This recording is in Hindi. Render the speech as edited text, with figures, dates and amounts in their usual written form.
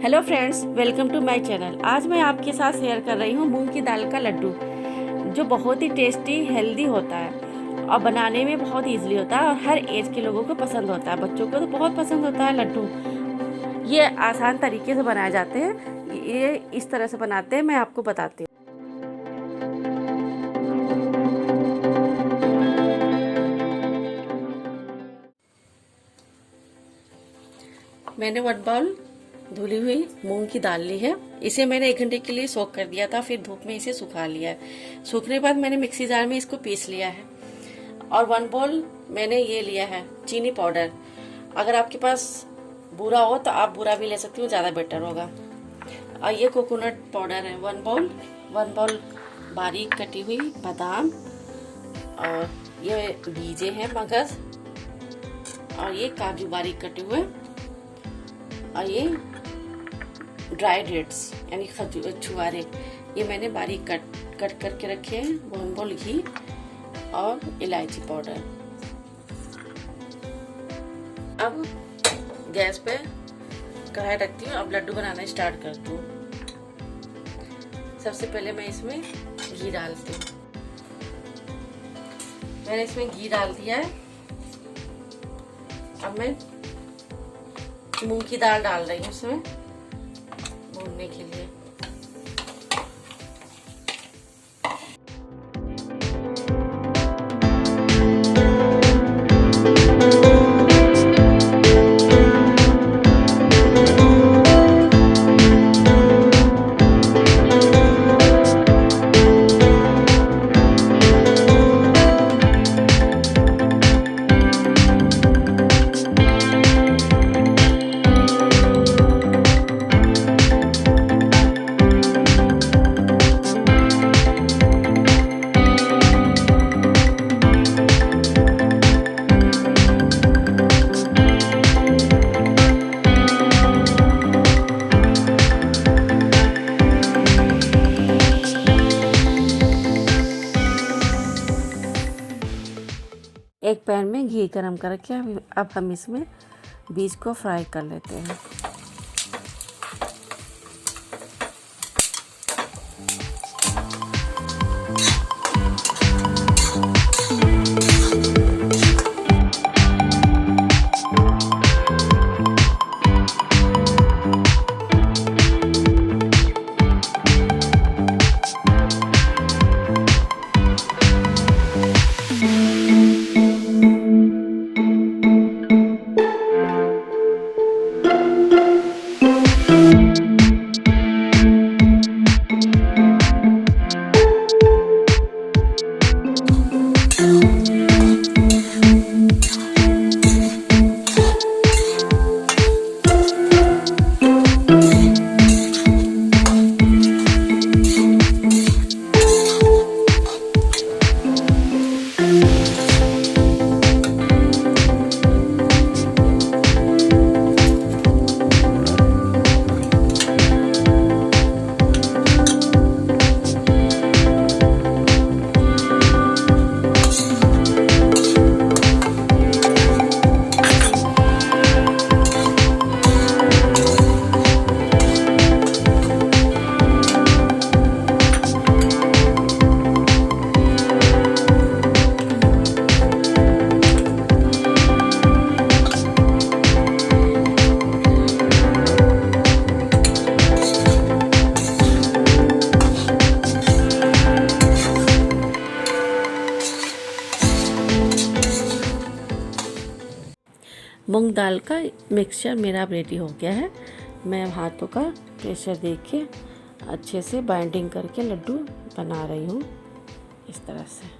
Hello friends, welcome to my channel. आज मैं आपके साथ शेयर कर रही हूँ मूंग की दाल का लड्डू, जो बहुत ही टेस्टी हेल्दी होता है और बनाने में बहुत इजीली होता है और हर एज के लोगों को पसंद होता है। बच्चों को तो बहुत पसंद होता है लड्डू। ये आसान तरीके से बनाए जाते हैं। ये इस तरह से बनाते हैं, मैं आपको बताती हूँ। मैंने 1 बाउल धुली हुई मूंग की दाल ली है। इसे मैंने 1 घंटे के लिए सोक कर दिया था, फिर धूप में इसे सुखा लिया है। सूखने के बाद मैंने मिक्सी जार में इसको पीस लिया है। और 1 बाउल मैंने ये लिया है चीनी पाउडर। अगर आपके पास बूरा हो तो आप बूरा भी ले सकते हो, ज़्यादा बेटर होगा। और ये कोकोनट पाउडर है 1 बाउल। 1 बाउल बारीक कटी हुई बादाम, और ये बीजे हैं मगज, और ये काजू बारीक कटे हुए, और ये ड्राई डेट्स यानी छुआरे, ये मैंने बारीक कट करके रखे हैं। 1 बाउल घी और इलायची पाउडर। अब गैस पे कढ़ाई रखती हूँ। अब लड्डू बनाना स्टार्ट करती हूँ। सबसे पहले मैं इसमें घी डालती हूँ। मैंने इसमें घी डाल दिया है। अब मैं मूंग की दाल डाल रही हूँ इसमें भूनने के लिए। एक पैन में घी गरम करके अब हम इसमें बीज को फ्राई कर लेते हैं। मूंग दाल का मिक्सचर मेरा रेडी हो गया है। मैं हाथों का प्रेशर देके अच्छे से बाइंडिंग करके लड्डू बना रही हूँ इस तरह से।